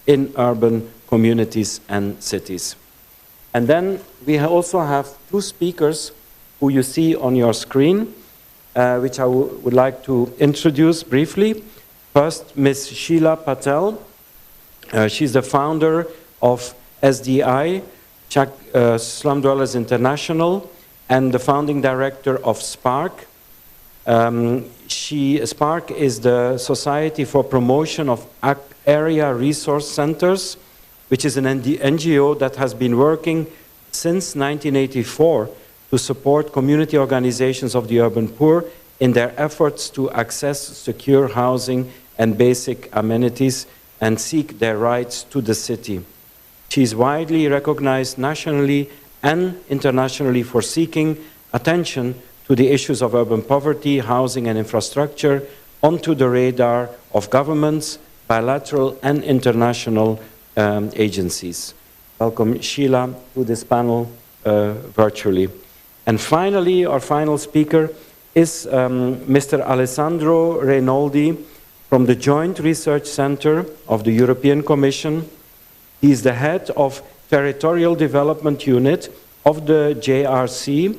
in urban communities and cities. And then we also have two speakers who you see on your screen, which I would like to introduce briefly. First, Ms. Sheila Patel. She's the founder of SDI, Slum Dwellers International, and the founding director of SPARK. SPARK is the Society for Promotion of Area Resource Centers, which is an NGO that has been working since 1984 to support community organizations of the urban poor in their efforts to access secure housing and basic amenities and seek their rights to the city. She is widely recognized nationally and internationally for seeking attention to the issues of urban poverty, housing and infrastructure onto the radar of governments, bilateral and international agencies. Welcome, Sheila, to this panel virtually. And finally, our final speaker is Mr. Alessandro Reinoldi from the Joint Research Center of the European Commission. He is the head of Territorial Development Unit of the JRC,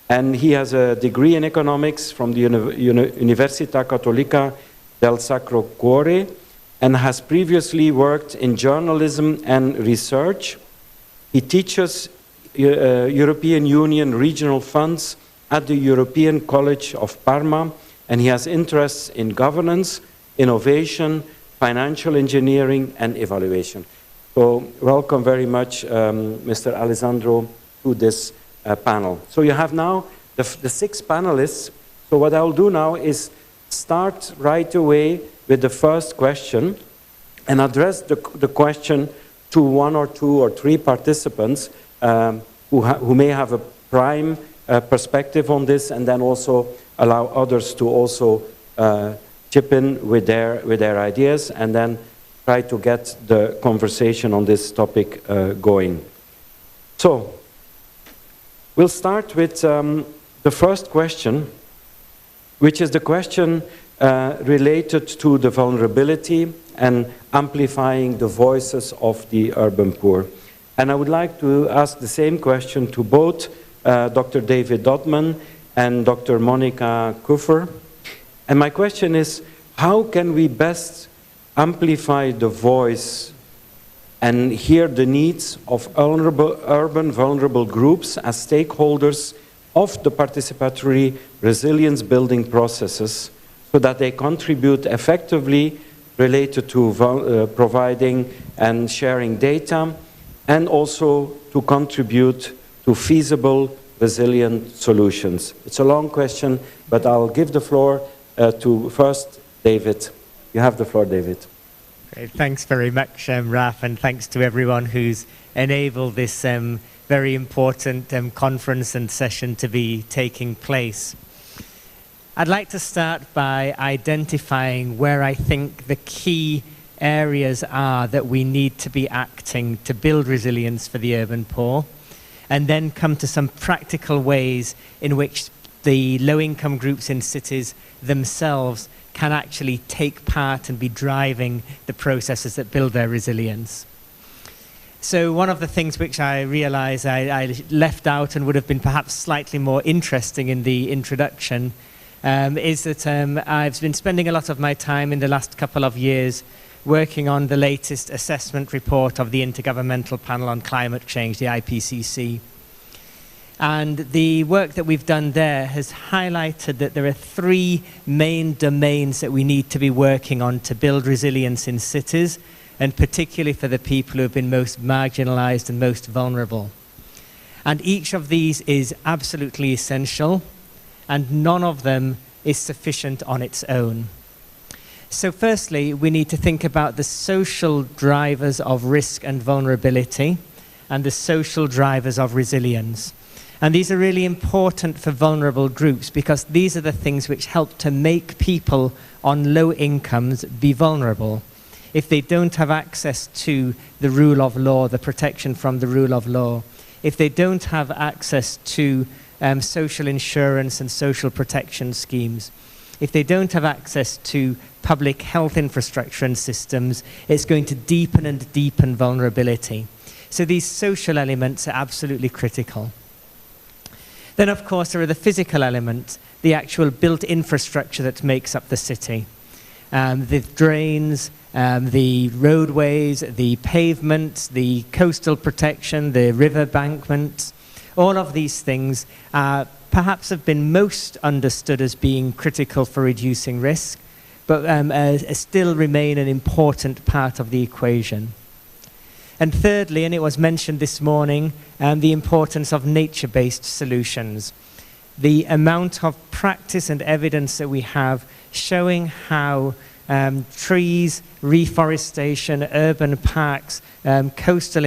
and he has a degree in economics from the Università Cattolica del Sacro Cuore, and has previously worked in journalism and research. He teaches European Union regional funds at the European College of Parma, and he has interests in governance, innovation, financial engineering, and evaluation. So welcome very much, Mr. Alessandro, to this panel. So you have now the 6 panelists. So what I'll do now is start right away with the first question and address the question to 1 or 2 or 3 participants who may have a prime perspective on this, and then also allow others to also chip in with their ideas, and then try to get the conversation on this topic going. So we'll start with the first question, which is the question related to the vulnerability and amplifying the voices of the urban poor. And I would like to ask the same question to both Dr. David Dodman and Dr. Monica Kuffer. And my question is, how can we best amplify the voice and hear the needs of urban vulnerable groups as stakeholders of the participatory resilience building processes, so that they contribute effectively related to providing and sharing data, and also to contribute to feasible, resilient solutions? It's a long question, but I'll give the floor to first David. You have the floor, David. Great. Thanks very much, Raf, and thanks to everyone who's enabled this very important conference and session to be taking place. I'd like to start by identifying where I think the key areas are that we need to be acting to build resilience for the urban poor, and then come to some practical ways in which the low-income groups in cities themselves can actually take part and be driving the processes that build their resilience. So one of the things which I realize I left out and would have been perhaps slightly more interesting in the introduction is that I've been spending a lot of my time in the last couple of years working on the latest assessment report of the Intergovernmental Panel on Climate Change, the IPCC. And the work that we've done there has highlighted that there are 3 main domains that we need to be working on to build resilience in cities, and particularly for the people who have been most marginalized and most vulnerable. And each of these is absolutely essential, and none of them is sufficient on its own. So firstly, we need to think about the social drivers of risk and vulnerability and the social drivers of resilience. And these are really important for vulnerable groups because these are the things which help to make people on low incomes be vulnerable. If they don't have access to the rule of law, the protection from the rule of law, if they don't have access to social insurance and social protection schemes, if they don't have access to public health infrastructure and systems, it's going to deepen and deepen vulnerability. So these social elements are absolutely critical. Then, of course, there are the physical elements, the actual built infrastructure that makes up the city. The drains, the roadways, the pavements, the coastal protection, the river bankments, all of these things perhaps have been most understood as being critical for reducing risk, but still remain an important part of the equation. And thirdly, and it was mentioned this morning, the importance of nature-based solutions. The amount of practice and evidence that we have showing how trees, reforestation, urban parks, coastal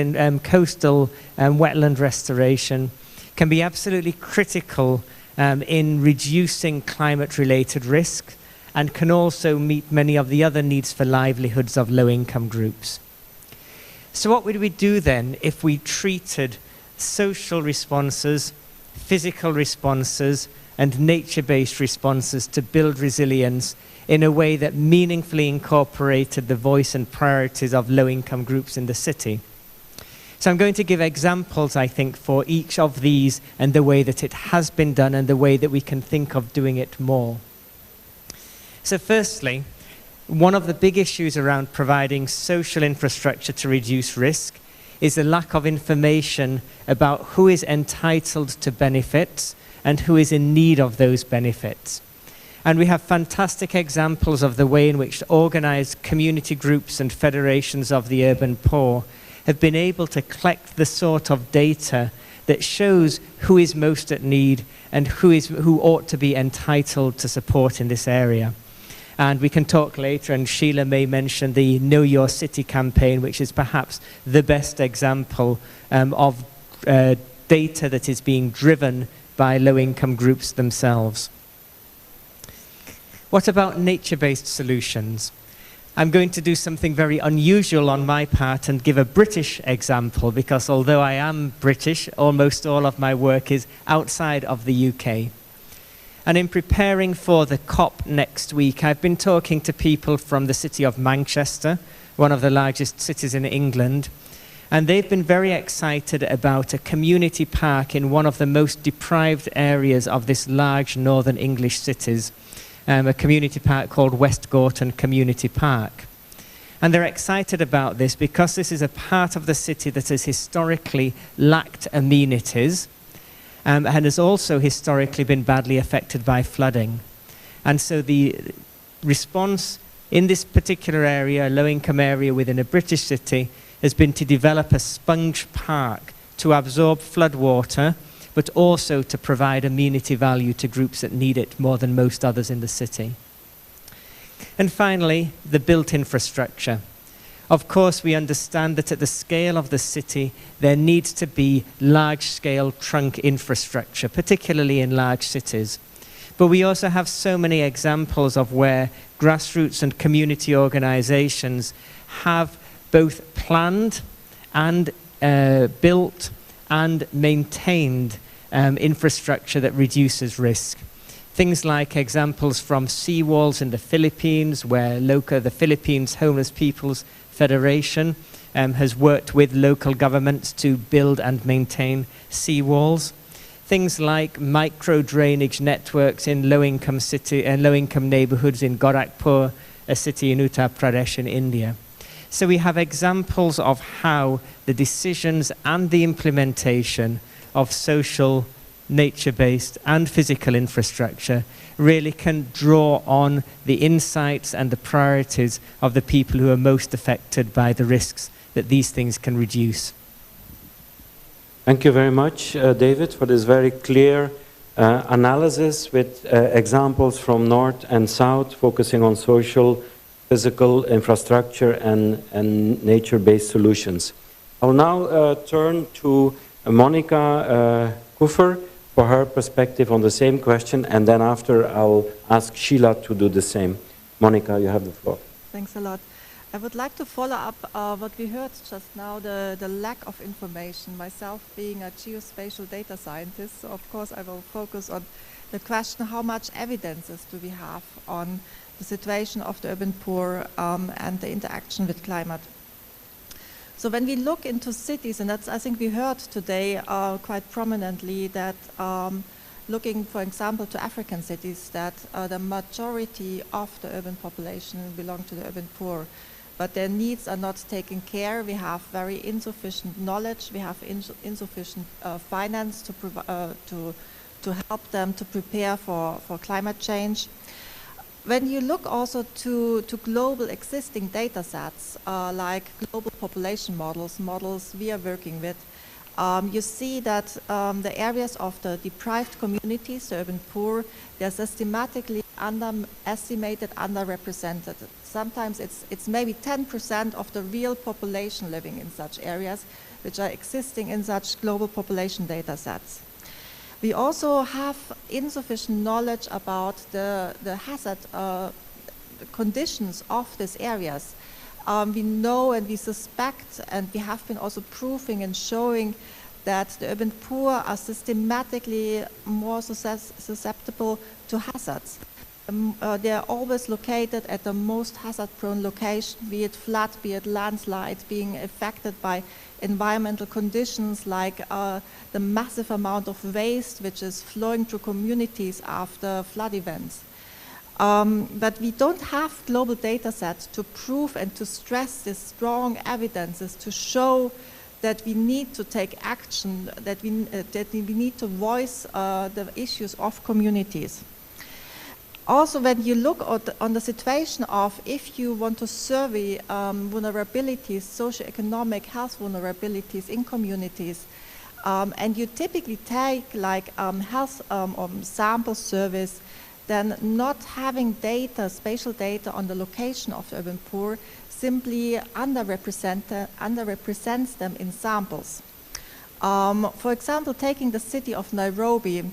wetland restoration can be absolutely critical in reducing climate-related risk, and can also meet many of the other needs for livelihoods of low-income groups. So what would we do then if we treated social responses, physical responses, and nature-based responses to build resilience in a way that meaningfully incorporated the voice and priorities of low-income groups in the city? So I'm going to give examples, I think, for each of these and the way that it has been done and the way that we can think of doing it more. So firstly, one of the big issues around providing social infrastructure to reduce risk is the lack of information about who is entitled to benefits and who is in need of those benefits. And we have fantastic examples of the way in which organized community groups and federations of the urban poor have been able to collect the sort of data that shows who is most at need and who ought to be entitled to support in this area. And we can talk later, and Sheila may mention the Know Your City campaign, which is perhaps the best example of data that is being driven by low-income groups themselves. What about nature-based solutions? I'm going to do something very unusual on my part and give a British example, because although I am British, almost all of my work is outside of the UK. And in preparing for the COP next week, I've been talking to people from the city of Manchester, one of the largest cities in England, and they've been very excited about a community park in one of the most deprived areas of this large northern English cities, a community park called West Gorton Community Park. And they're excited about this because this is a part of the city that has historically lacked amenities, and has also historically been badly affected by flooding. And so the response in this particular area, a low-income area within a British city, has been to develop a sponge park to absorb floodwater, but also to provide amenity value to groups that need it more than most others in the city. And finally, the built infrastructure. Of course, we understand that at the scale of the city, there needs to be large-scale trunk infrastructure, particularly in large cities. But we also have so many examples of where grassroots and community organizations have both planned and built and maintained infrastructure that reduces risk. Things like examples from seawalls in the Philippines, where the Philippines Homeless People's Federation has worked with local governments to build and maintain seawalls. Things like micro-drainage networks in low-income neighborhoods in Gorakhpur, a city in Uttar Pradesh in India. So we have examples of how the decisions and the implementation of social, nature-based and physical infrastructure really can draw on the insights and the priorities of the people who are most affected by the risks that these things can reduce. Thank you very much, David, for this very clear analysis with examples from North and South, focusing on social, physical infrastructure and nature-based solutions. I'll now turn to Monica Kuffer for her perspective on the same question, and then after I'll ask Sheila to do the same. Monica, you have the floor. Thanks a lot. I would like to follow up what we heard just now, the lack of information. Myself being a geospatial data scientist, so of course I will focus on the question, how much evidences do we have on the situation of the urban poor, and the interaction with climate. So when we look into cities, and that's, I think we heard today quite prominently that looking, for example, to African cities, that the majority of the urban population belong to the urban poor, but their needs are not taken care. We have very insufficient knowledge. We have insufficient finance to help them to prepare for climate change. When you look also to global existing data sets, like global population models we are working with, you see that the areas of the deprived communities, the urban poor, they're systematically underestimated, underrepresented. Sometimes it's maybe 10% of the real population living in such areas, which are existing in such global population data sets. We also have insufficient knowledge about the hazard conditions of these areas. We know and we suspect, and we have been also proving and showing that the urban poor are systematically more susceptible to hazards. They are always located at the most hazard-prone location, be it flood, be it landslide, being affected by environmental conditions like the massive amount of waste which is flowing through communities after flood events. But we don't have global data sets to prove and to stress these strong evidences to show that we need to take action, that we need to voice the issues of communities. Also, when you look on the situation of if you want to survey vulnerabilities, socioeconomic health vulnerabilities in communities, and you typically take like health sample surveys, then not having data, spatial data on the location of the urban poor simply underrepresents them in samples. For example, taking the city of Nairobi,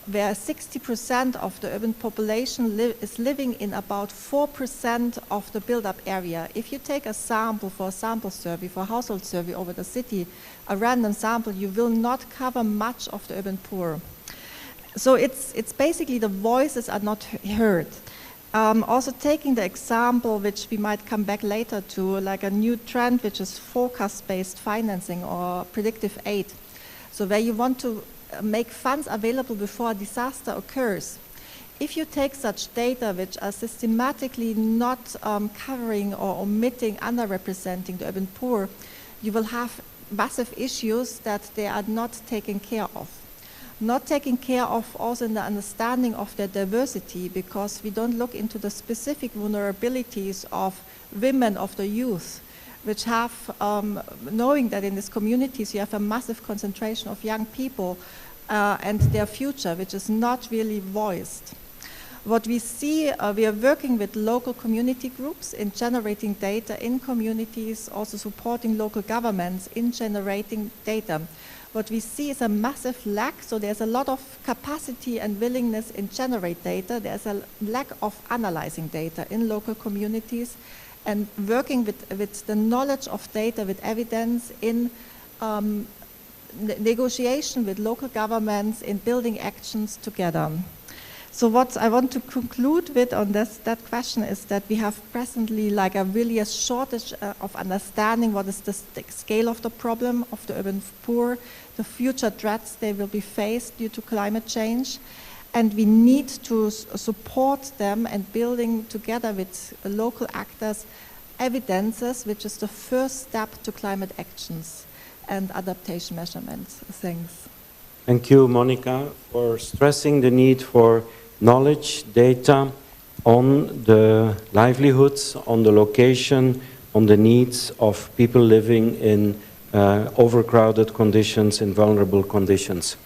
where 60% of the urban population is living in about 4% of the built-up area. If you take a sample for a sample survey, for a household survey over the city, a random sample, you will not cover much of the urban poor. So it's basically the voices are not heard. Also taking the example, which we might come back later to, like a new trend, which is forecast-based financing or predictive aid. So where you want to make funds available before a disaster occurs. If you take such data which are systematically not covering or omitting, underrepresenting the urban poor, you will have massive issues that they are not taken care of. Not taken care of also in the understanding of their diversity, because we don't look into the specific vulnerabilities of women, of the youth, which have, knowing that in these communities you have a massive concentration of young people and their future, which is not really voiced. What we see, we are working with local community groups in generating data in communities, also supporting local governments in generating data. What we see is a massive lack, so there's a lot of capacity and willingness in generate data. There's a lack of analyzing data in local communities, and working with the knowledge of data, with evidence in negotiation with local governments, in building actions together. So what I want to conclude with on that question is that we have presently like a shortage of understanding what is the scale of the problem of the urban poor, the future threats they will be faced due to climate change. And we need to support them and building together with local actors evidences, which is the first step to climate actions and adaptation measurements. Thanks. Thank you, Monica, for stressing the need for knowledge, data on the livelihoods, on the location, on the needs of people living in overcrowded conditions, in vulnerable conditions.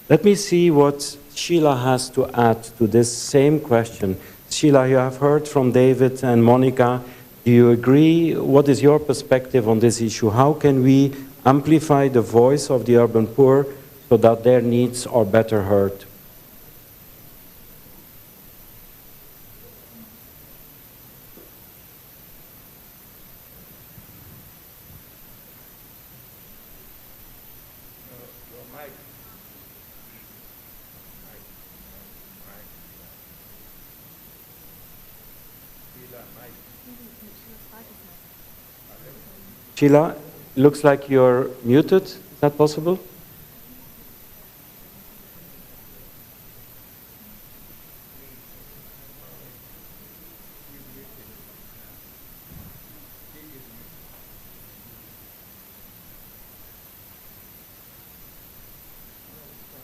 Let me see what Sheila has to add to this same question. Sheila, you have heard from David and Monica. Do you agree? What is your perspective on this issue? How can we amplify the voice of the urban poor so that their needs are better heard? Sheila, looks like you're muted. Is that possible?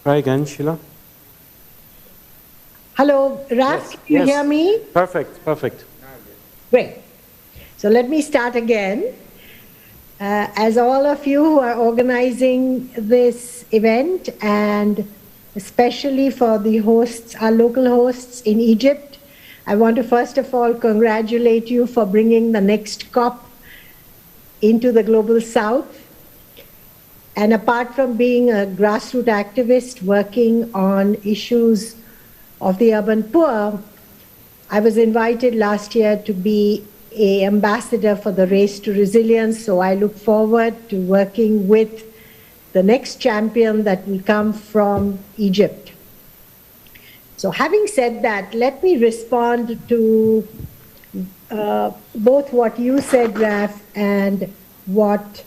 Try again, Sheila. Hello, Raf, Yes, can you yes. hear me? Perfect, perfect. Great. So let me start again. As all of you who are organizing this event, and especially for the hosts, our local hosts in Egypt, I want to first of all congratulate you for bringing the next COP into the Global South. And apart from being a grassroots activist working on issues of the urban poor, I was invited last year to be an ambassador for the Race to Resilience, so I look forward to working with the next champion that will come from Egypt. So having said that, let me respond to both what you said, Raf, and what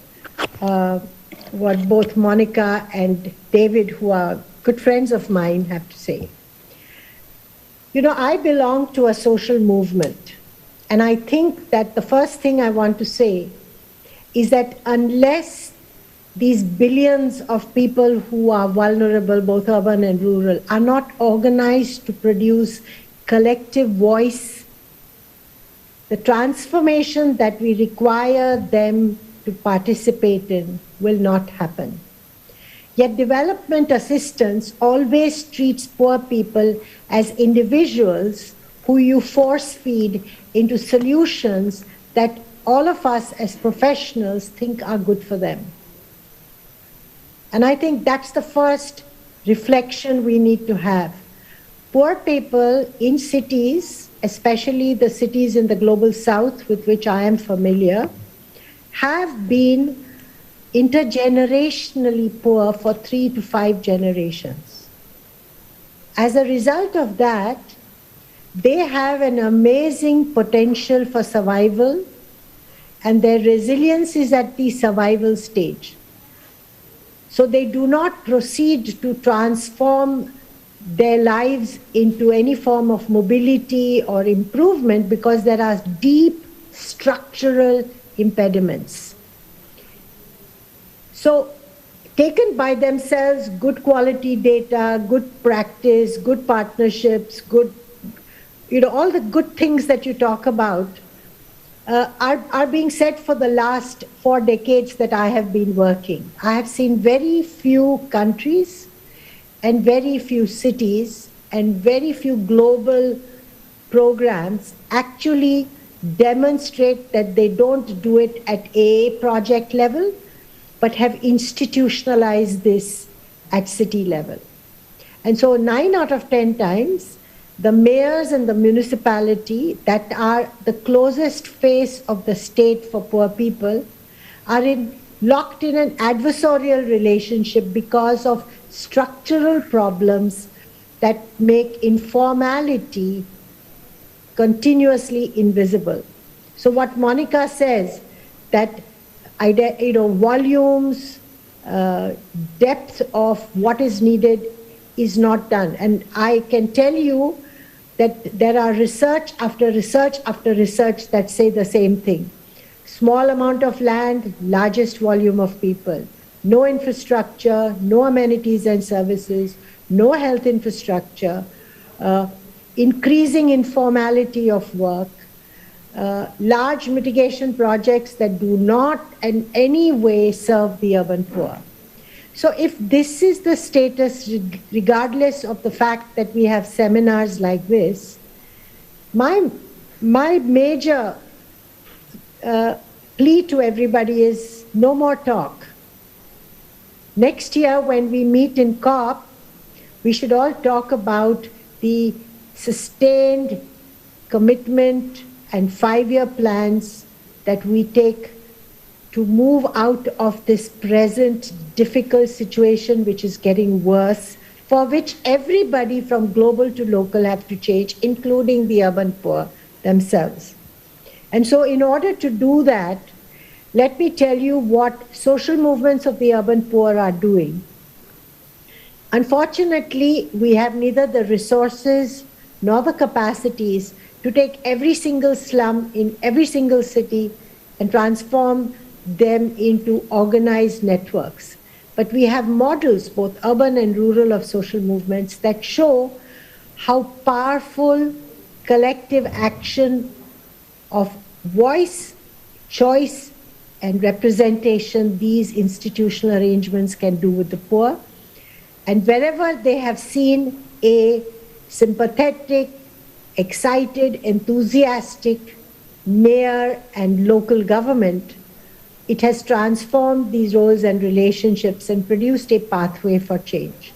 both Monica and David, who are good friends of mine, have to say. You know, I belong to a social movement, and I think that the first thing I want to say is that unless these billions of people who are vulnerable, both urban and rural, are not organized to produce collective voice, the transformation that we require them to participate in will not happen. Yet development assistance always treats poor people as individuals who you force feed into solutions that all of us as professionals think are good for them. And I think that's the first reflection we need to have. Poor people in cities, especially the cities in the Global South with which I am familiar, have been intergenerationally poor for 3 to 5 generations. As a result of that, they have an amazing potential for survival, and their resilience is at the survival stage. So they do not proceed to transform their lives into any form of mobility or improvement because there are deep structural impediments. So taken by themselves, good quality data, good practice, good partnerships, good, all the good things that you talk about are being said for the last 4 decades that I have been working. I have seen very few countries and very few cities and very few global programs actually demonstrate that they don't do it at a project level, but have institutionalized this at city level. And so 9 out of 10 times, the mayors and the municipality that are the closest face of the state for poor people are locked in an adversarial relationship because of structural problems that make informality continuously invisible. So what Monica says, that volumes, depth of what is needed is not done. And I can tell you that there are research after research after research that say the same thing. Small amount of land, largest volume of people. No infrastructure, no amenities and services, no health infrastructure, increasing informality of work, large mitigation projects that do not in any way serve the urban poor. So if this is the status, regardless of the fact that we have seminars like this, my major plea to everybody is no more talk. Next year when we meet in COP, we should all talk about the sustained commitment and 5-year plans that we take to move out of this present difficult situation, which is getting worse, for which everybody from global to local have to change, including the urban poor themselves. And so in order to do that, let me tell you what social movements of the urban poor are doing. Unfortunately, we have neither the resources nor the capacities to take every single slum in every single city and transform them into organized networks. But we have models, both urban and rural, of social movements that show how powerful collective action of voice, choice, and representation these institutional arrangements can do with the poor. And wherever they have seen a sympathetic, excited, enthusiastic mayor and local government, it has transformed these roles and relationships and produced a pathway for change.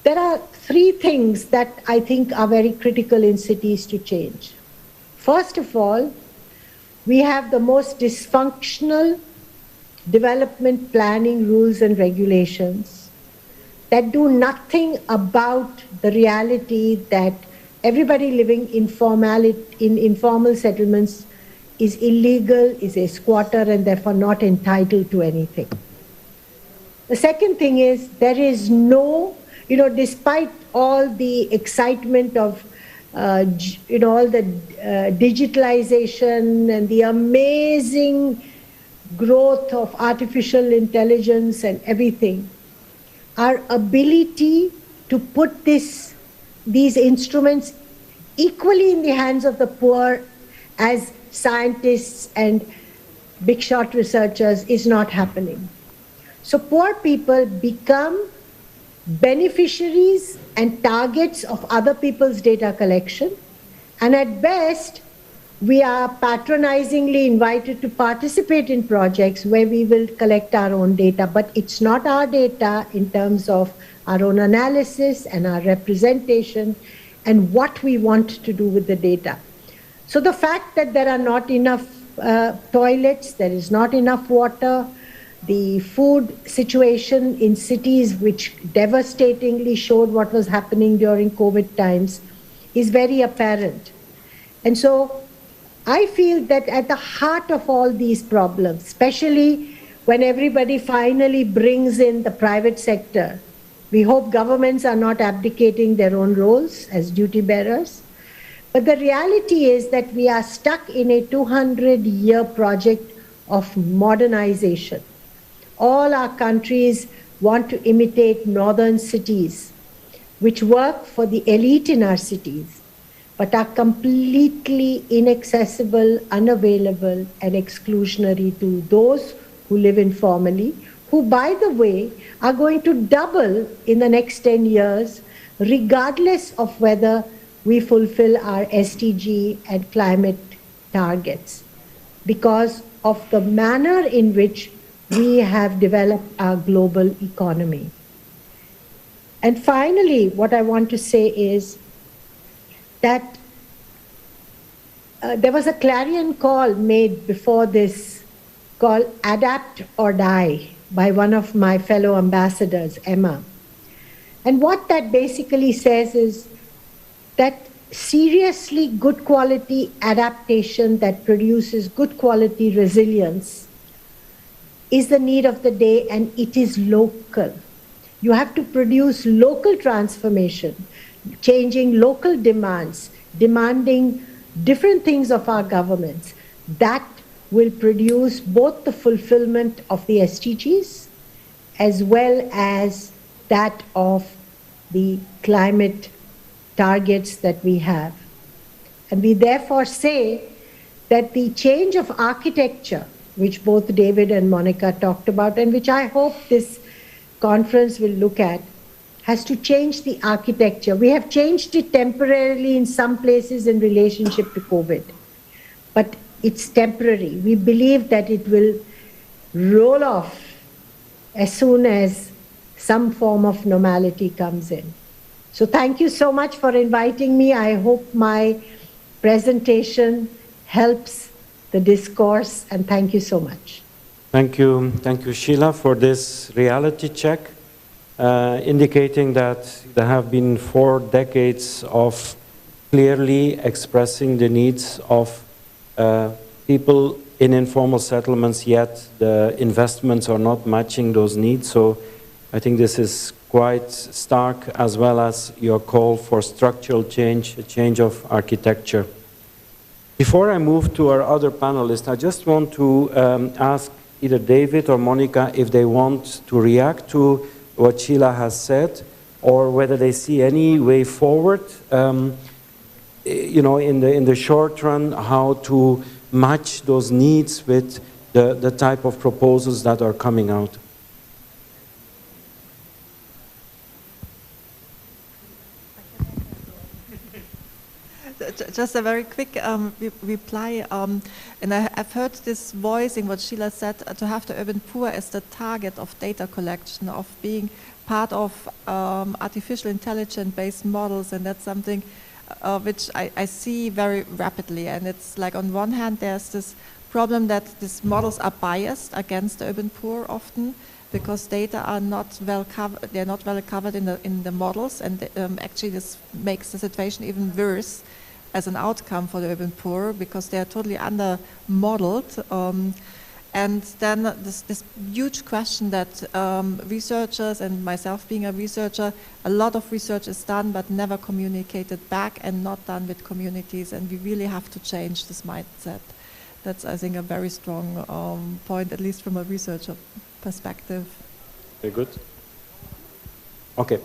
There are three things that I think are very critical in cities to change. First of all, we have the most dysfunctional development planning rules and regulations that do nothing about the reality that everybody living in informal settlements is illegal, is a squatter, and therefore not entitled to anything. The second thing is there is no, despite all the excitement of all the digitalization and the amazing growth of artificial intelligence and everything, our ability to put these instruments equally in the hands of the poor as scientists and big shot researchers is not happening. So poor people become beneficiaries and targets of other people's data collection, and at best we are patronizingly invited to participate in projects where we will collect our own data, but it's not our data in terms of our own analysis and our representation and what we want to do with the data. So the fact that there are not enough toilets, there is not enough water, the food situation in cities which devastatingly showed what was happening during COVID times is very apparent. And so I feel that at the heart of all these problems, especially when everybody finally brings in the private sector, we hope governments are not abdicating their own roles as duty bearers. But the reality is that we are stuck in a 200-year project of modernization. All our countries want to imitate northern cities, which work for the elite in our cities, but are completely inaccessible, unavailable, and exclusionary to those who live informally, who, by the way, are going to double in the next 10 years, regardless of whether we fulfill our SDG and climate targets, because of the manner in which we have developed our global economy. And finally, what I want to say is that there was a clarion call made before this called Adapt or Die by one of my fellow ambassadors, Emma. And what that basically says is that seriously good quality adaptation that produces good quality resilience is the need of the day, and it is local. You have to produce local transformation, changing local demands, demanding different things of our governments. That will produce both the fulfillment of the SDGs as well as that of the climate targets that we have. And we therefore say that the change of architecture, which both David and Monica talked about, and which I hope this conference will look at, has to change the architecture. We have changed it temporarily in some places in relationship to COVID, but it's temporary. We believe that it will roll off as soon as some form of normality comes in. So thank you so much for inviting me. I hope my presentation helps the discourse, and thank you so much. Thank you, Sheila, for this reality check, indicating that there have been 4 decades of clearly expressing the needs of people in informal settlements, yet the investments are not matching those needs. So I think this is quite stark, as well as your call for structural change, a change of architecture. Before I move to our other panelists, I just want to ask either David or Monica if they want to react to what Sheila has said, or whether they see any way forward, you know, in the short run, how to match those needs with the type of proposals that are coming out. Just a very quick reply, and I've heard this voicing what Sheila said, to have the urban poor as the target of data collection, of being part of artificial intelligence-based models, and that's something which I see very rapidly. And it's like, on one hand, there's this problem that these models are biased against the urban poor often, because data are not well covered. They're not well covered in the models, and actually this makes the situation even worse as an outcome for the urban poor, because they are totally under-modeled. And then this huge question that researchers, and myself being a researcher, a lot of research is done but never communicated back and not done with communities, and we really have to change this mindset. That's, I think, a very strong point, at least from a researcher perspective. Very good. Okay,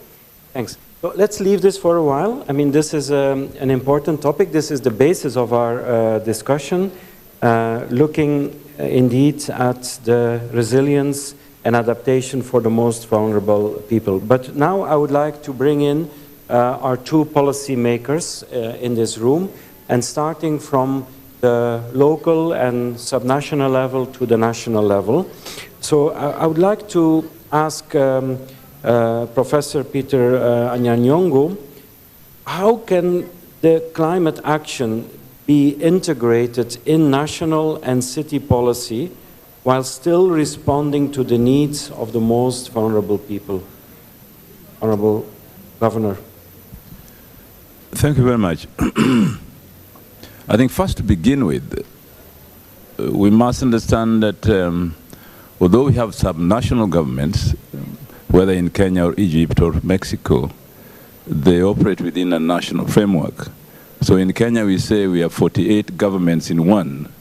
thanks. So let's leave this for a while. I mean, this is an important topic. This is the basis of our discussion, looking indeed at the resilience and adaptation for the most vulnerable people. But now I would like to bring in our two policy makers in this room, and starting from the local and subnational level to the national level. So I would like to ask Professor Peter Anyanyongo, how can the climate action be integrated in national and city policy while still responding to the needs of the most vulnerable people? Honorable Governor. Thank you very much. I think first to begin with, we must understand that although we have subnational governments, whether in Kenya or Egypt or Mexico, they operate within a national framework. So in Kenya, we say we have 48 governments in one,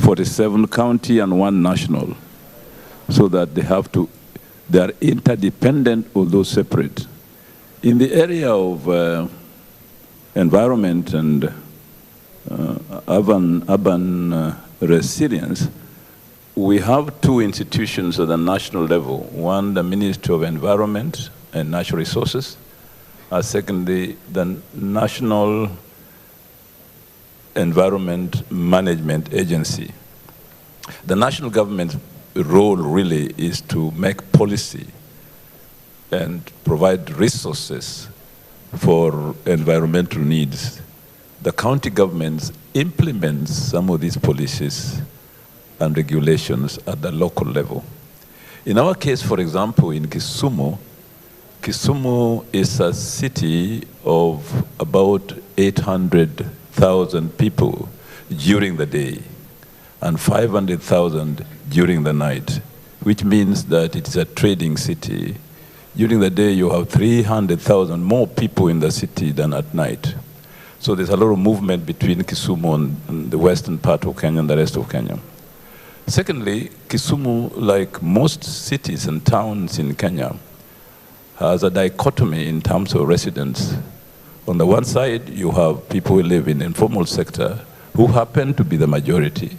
47 county and one national, so that they are interdependent, although separate. In the area of environment and urban resilience, we have two institutions at the national level. One, the Ministry of Environment and Natural Resources. Secondly, the National Environment Management Agency. The national government's role really is to make policy and provide resources for environmental needs. The county governments implement some of these policies and regulations at the local level. In our case, for example, in Kisumu, Kisumu is a city of about 800,000 people during the day and 500,000 during the night, which means that it's a trading city. During the day, you have 300,000 more people in the city than at night. So there's a lot of movement between Kisumu and the western part of Kenya and the rest of Kenya. Secondly, Kisumu, like most cities and towns in Kenya, has a dichotomy in terms of residents. On the one side, you have people who live in the informal sector who happen to be the majority.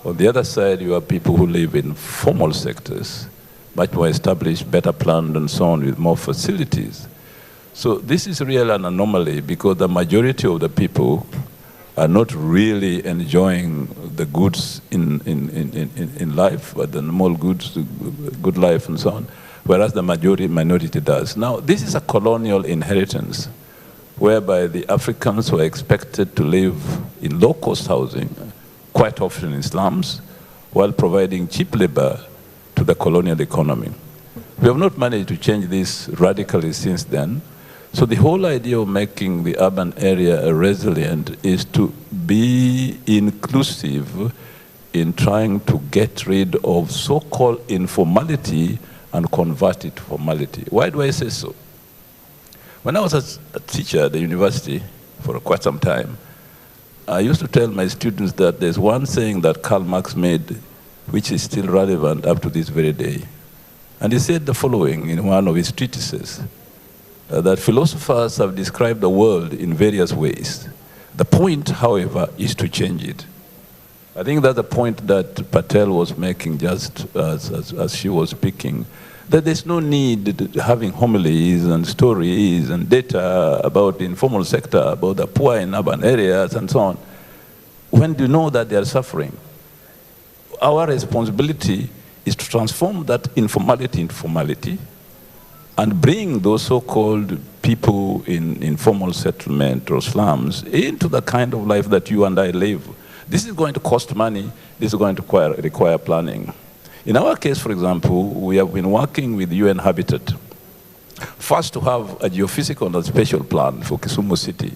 On the other side, you have people who live in formal sectors, much more established, better planned, and so on, with more facilities. So this is really an anomaly, because the majority of the people are not really enjoying the goods in life, the normal goods, good life and so on, whereas the minority does. Now, this is a colonial inheritance, whereby the Africans were expected to live in low-cost housing, quite often in slums, while providing cheap labor to the colonial economy. We have not managed to change this radically since then. So the whole idea of making the urban area resilient is to be inclusive in trying to get rid of so-called informality and convert it to formality. Why do I say so? When I was a teacher at the university for quite some time, I used to tell my students that there's one saying that Karl Marx made, which is still relevant up to this very day. And he said the following in one of his treatises, that philosophers have described the world in various ways. The point, however, is to change it. I think that's the point that Patel was making just as she was speaking, that there's no need to having homilies and stories and data about the informal sector, about the poor in urban areas and so on, when you know that they are suffering. Our responsibility is to transform that informality into formality and bring those so-called people in informal settlement or slums into the kind of life that you and I live. This is going to cost money. This is going to require planning. In our case, for example, we have been working with UN Habitat. First, to have a geophysical and spatial plan for Kisumu City,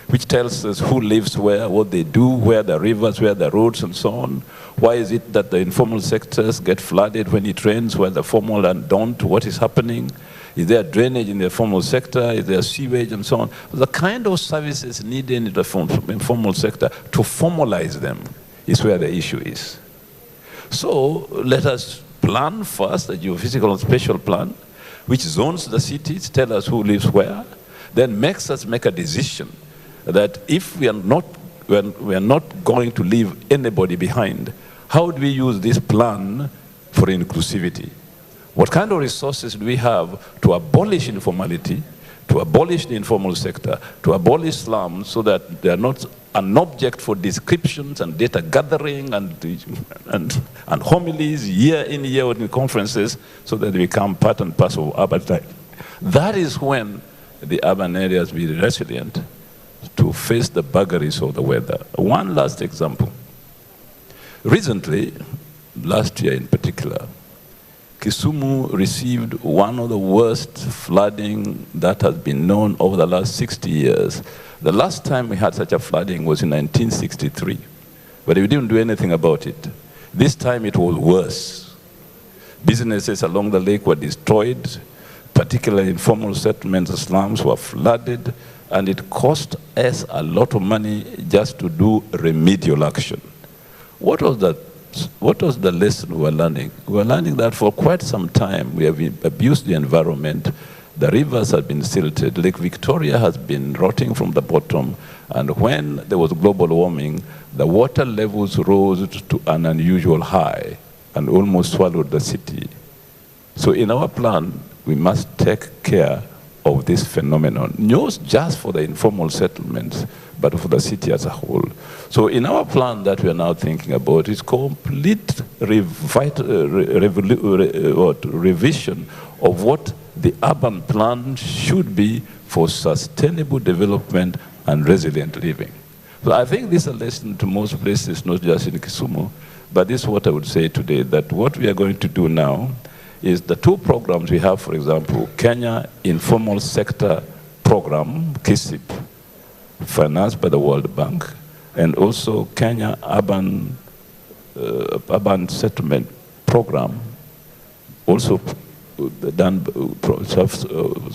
which tells us who lives where, what they do, where the rivers, where the roads, and so on. Why is it that the informal sectors get flooded when it rains, where the formal and don't? What is happening? Is there drainage in the formal sector? Is there sewage and so on? The kind of services needed in the informal sector to formalize them is where the issue is. So let us plan first a geophysical and spatial plan, which zones the cities, tell us who lives where, then makes us make a decision that if we are not going to leave anybody behind, how do we use this plan for inclusivity? What kind of resources do we have to abolish informality, to abolish the informal sector, to abolish slums so that they are not an object for descriptions and data gathering and homilies year in, year out in conferences, so that they become part and parcel of urban life. That is when the urban areas will be resilient to face the vagaries of the weather. One last example. Recently, last year in particular, Kisumu received one of the worst flooding that has been known over the last 60 years. The last time we had such a flooding was in 1963, but we didn't do anything about it. This time it was worse. Businesses along the lake were destroyed, particularly informal settlements and slums were flooded, and it cost us a lot of money just to do remedial action. What was the lesson we were learning? We were learning that for quite some time we have abused the environment. The rivers have been silted. Lake Victoria has been rotting from the bottom. And when there was global warming, the water levels rose to an unusual high and almost swallowed the city. So in our plan, we must take care of this phenomenon, not just for the informal settlements, but for the city as a whole. So in our plan that we are now thinking about is complete revision of what the urban plan should be for sustainable development and resilient living. So I think this is a lesson to most places, not just in Kisumu, but this is what I would say today, that what we are going to do now is the two programs we have, for example, Kenya Informal Sector Program, KISIP, financed by the World Bank, and also Kenya Urban Settlement Program, also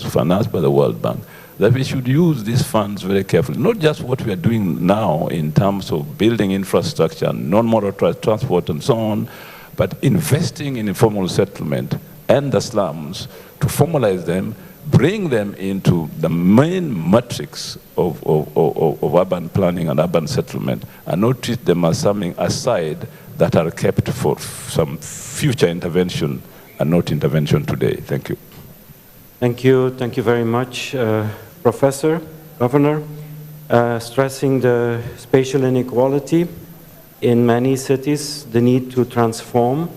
financed by the World Bank, that we should use these funds very carefully. Not just what we are doing now in terms of building infrastructure, non-motorized transport and so on, but investing in informal settlement and the slums to formalize them, bring them into the main matrix of urban planning and urban settlement, and not treat them as something aside that are kept for some future intervention and not intervention today. Thank you. Thank you. Thank you very much, Professor, Governor. Stressing the spatial inequality in many cities, the need to transform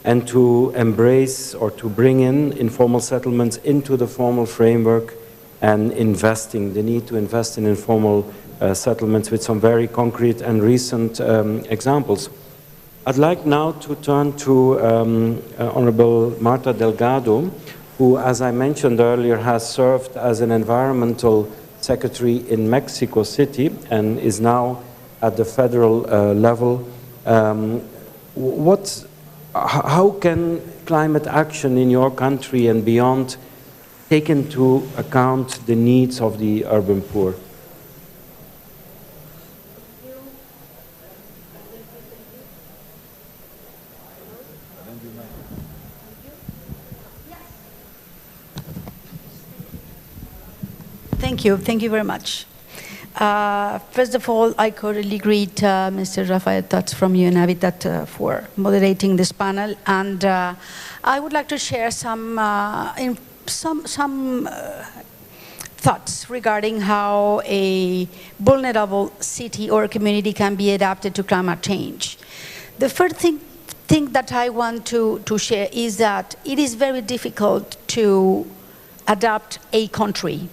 and to embrace or to bring in informal settlements into the formal framework, and investing, the need to invest in informal settlements with some very concrete and recent examples. I'd like now to turn to Honorable Marta Delgado, who, as I mentioned earlier, has served as an environmental secretary in Mexico City and is now at the federal level how can climate action in your country and beyond take into account the needs of the urban poor? Thank you very much. First of all, I cordially greet Mr. Rafael Tots from UN Habitat for moderating this panel, and I would like to share some thoughts regarding how a vulnerable city or community can be adapted to climate change. The first thing that I want to share is that it is very difficult to adapt a country.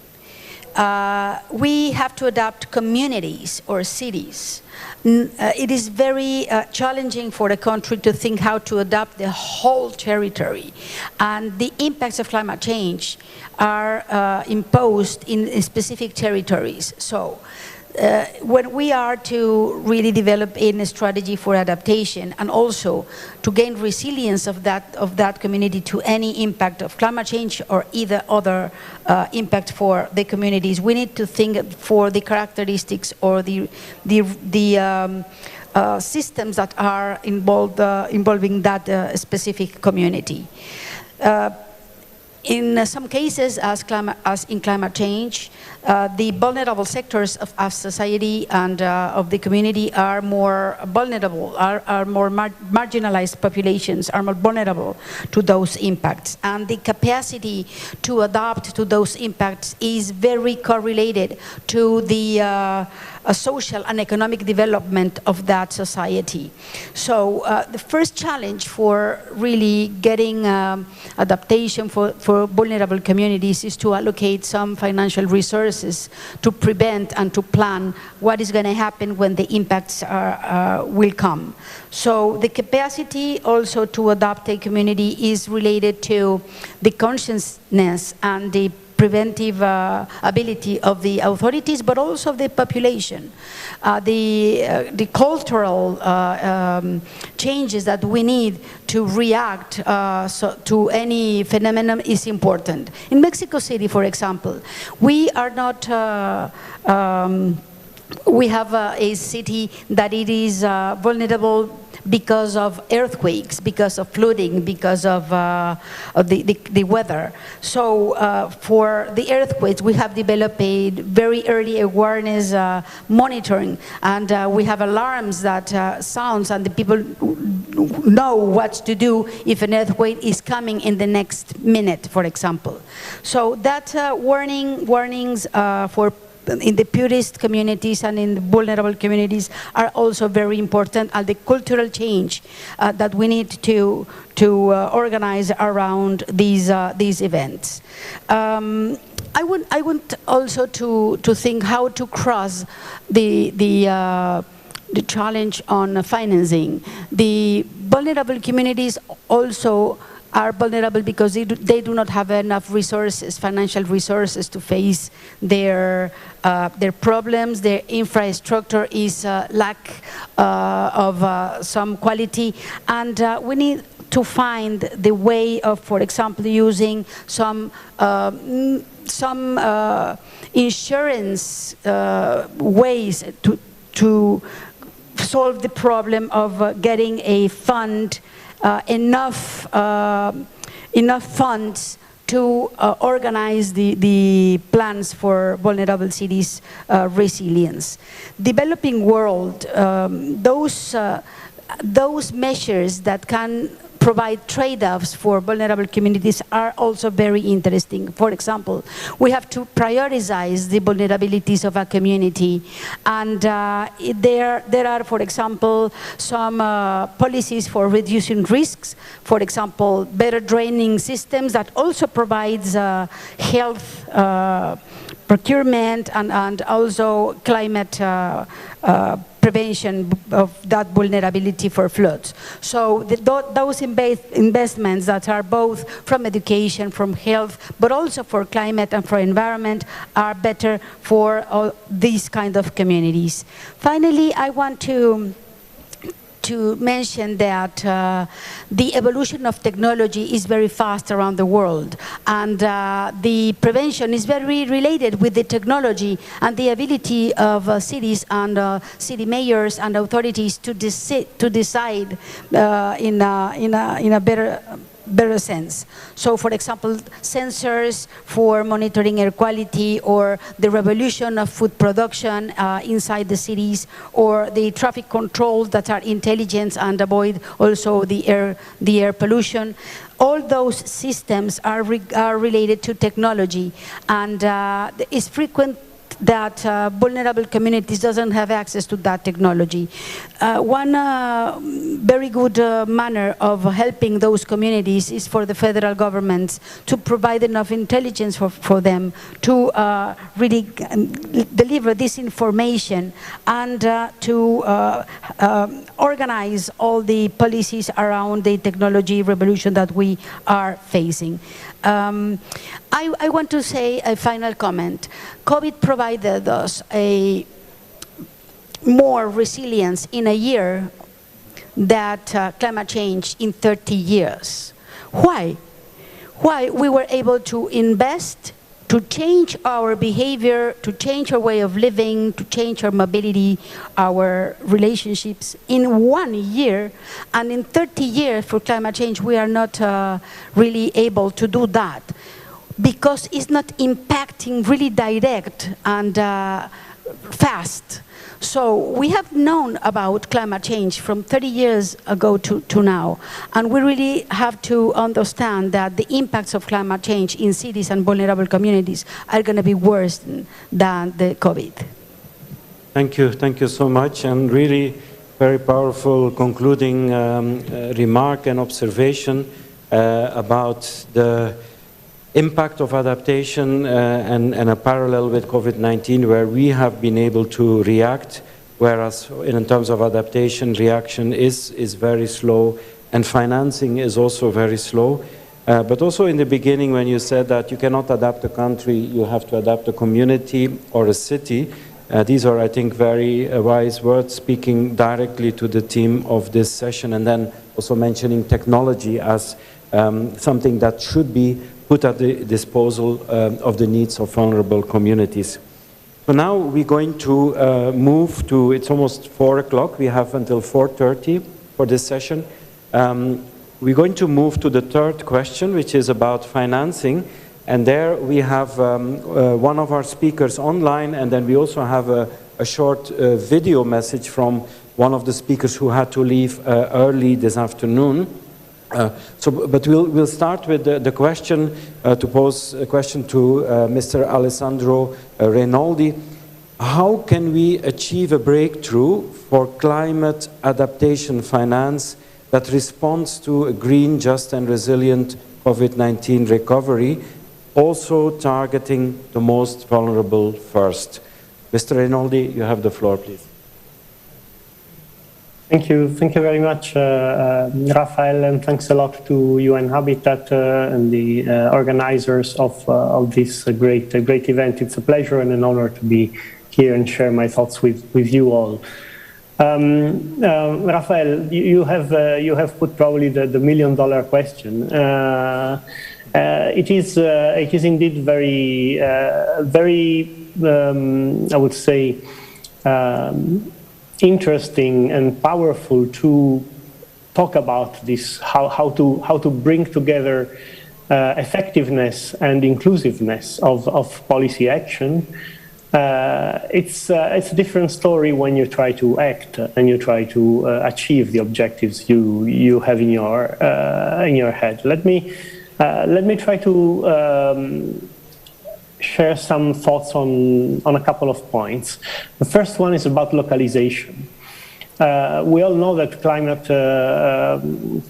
We have to adapt communities or cities. It is very challenging for the country to think how to adapt the whole territory. And the impacts of climate change are imposed in specific territories. So when we are to really develop a strategy for adaptation and also to gain resilience of that community to any impact of climate change or either other impact for the communities, we need to think for the characteristics or the systems that are involving that specific community. In some cases, as in climate change, the vulnerable sectors of society and of the community are more vulnerable, are more marginalized populations, are more vulnerable to those impacts. And the capacity to adapt to those impacts is very correlated to the social and economic development of that society. So the first challenge for really getting adaptation for vulnerable communities is to allocate some financial resources to prevent and to plan what is going to happen when the impacts will come. So the capacity also to adapt a community is related to the consciousness and the preventive ability of the authorities, but also of the population. The cultural changes that we need to react to any phenomenon is important. In Mexico City, for example, we are not we have a city that it is vulnerable because of earthquakes, because of flooding, because of the weather. So for the earthquakes, we have developed a very early awareness monitoring, and we have alarms that sounds, and the people know what to do if an earthquake is coming in the next minute, for example. So that warnings for in the purist communities and in the vulnerable communities are also very important, and the cultural change that we need to organize around these events. I want also to think how to cross the challenge on financing. The vulnerable communities also are vulnerable because they do not have enough resources, financial resources, to face their problems. Their infrastructure is lack of some quality, and we need to find the way of, for example, using some insurance ways to solve the problem of getting a fund. Enough funds to organize the plans for vulnerable cities resilience. Developing world, those measures that can provide trade-offs for vulnerable communities are also very interesting. For example, we have to prioritize the vulnerabilities of a community, and there are, for example, some policies for reducing risks. For example, better draining systems that also provides health procurement and also climate prevention of that vulnerability for floods. So those investments that are both from education, from health, but also for climate and for environment are better for all these kind of communities. Finally, I want to to mention that the evolution of technology is very fast around the world, and the prevention is very related with the technology and the ability of cities and city mayors and authorities to decide in a better sense. So, for example, sensors for monitoring air quality, or the revolution of food production inside the cities, or the traffic controls that are intelligent and avoid also the air pollution. All those systems are related to technology, and it's frequent that vulnerable communities doesn't have access to that technology. One very good manner of helping those communities is for the federal governments to provide enough intelligence for them to really deliver this information, and to organize all the policies around the technology revolution that we are facing. I want to say a final comment. COVID provided us a more resilience in a year that climate change in 30 years. Why? Why? We were able to invest, to change our behavior, to change our way of living, to change our mobility, our relationships in 1 year. And in 30 years for climate change, we are not really able to do that, because it's not impacting really direct and fast. So we have known about climate change from 30 years ago to now, and we really have to understand that the impacts of climate change in cities and vulnerable communities are going to be worse than the COVID. Thank you so much, and really very powerful concluding remark and observation about the impact of adaptation and a parallel with COVID-19, where we have been able to react, whereas in terms of adaptation, reaction is very slow, and financing is also very slow. But also in the beginning, when you said that you cannot adapt a country, you have to adapt a community or a city, these are, I think, very wise words, speaking directly to the theme of this session, and then also mentioning technology as something that should be put at the disposal of the needs of vulnerable communities. So now we're going to move to, it's almost 4 o'clock, we have until 4:30 for this session. We're going to move to the third question, which is about financing. And there we have one of our speakers online, and then we also have a short video message from one of the speakers who had to leave early this afternoon. But we'll start with the question, to pose a question to Mr. Alessandro Rinaldi. How can we achieve a breakthrough for climate adaptation finance that responds to a green, just and resilient COVID-19 recovery, also targeting the most vulnerable first? Mr. Rinaldi, you have the floor, please. Thank you very much, Rafael, and thanks a lot to UN Habitat and the organizers of this great event. It's a pleasure and an honor to be here and share my thoughts with you all. Rafael, you have put probably the million-dollar question. It is indeed very I would say interesting and powerful to talk about this, how to bring together effectiveness and inclusiveness of policy action. It's a different story when you try to act and you try to achieve the objectives you have in your head. Let me try to share some thoughts on a couple of points. The first one is about localization. We all know that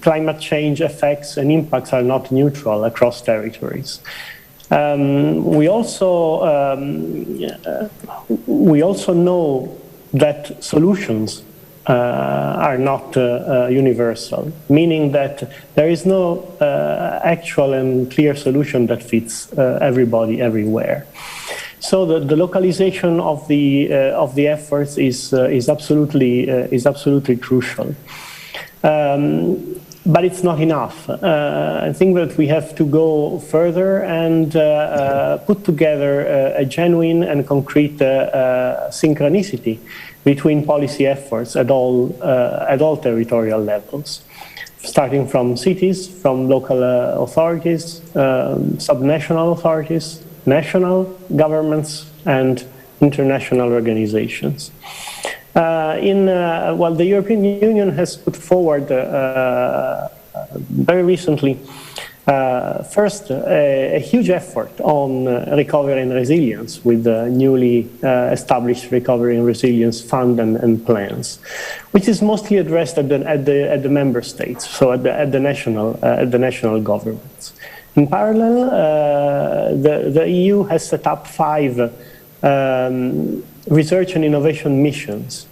climate change effects and impacts are not neutral across territories. We also know that solutions are not universal, meaning that there is no actual and clear solution that fits everybody everywhere. So the localization of the efforts is absolutely crucial. But it's not enough. I think that we have to go further and put together a genuine and concrete synchronicity between policy efforts at all territorial levels, starting from cities, from local authorities, subnational authorities, national governments, and international organizations. Well, the European Union has put forward very recently, first, a huge effort on recovery and resilience with the newly established Recovery and Resilience Fund and plans, which is mostly addressed at the member states, so at the national governments. In parallel, the EU has set up 5 research and innovation missions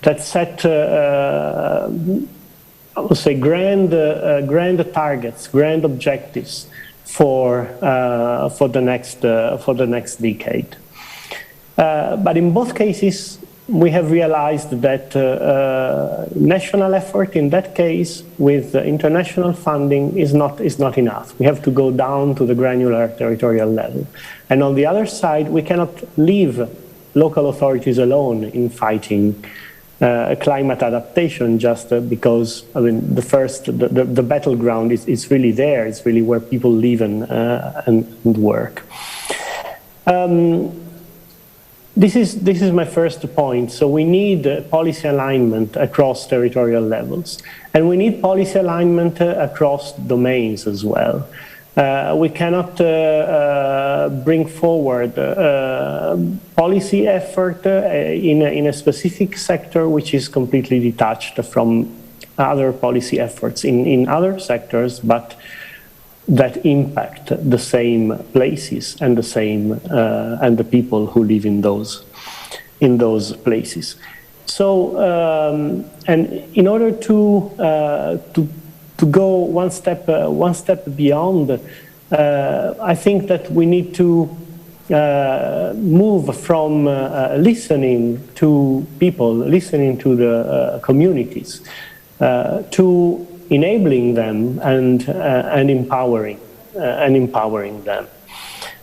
that set, I would say, grand targets, grand objectives for the next decade. But in both cases, we have realized that national effort in that case with international funding is not enough. We have to go down to the granular territorial level. And on the other side, we cannot leave local authorities alone in fighting climate adaptation just because, I mean, the battleground is really there. It's really where people live and work. This is my first point. So we need policy alignment across territorial levels, and we need policy alignment across domains as well. We cannot bring forward policy effort in a specific sector which is completely detached from other policy efforts in other sectors, but that impact the same places and the people who live in those places. So, and in order to go one step beyond, I think that we need to move from listening to people, listening to the communities, to enabling them and empowering them.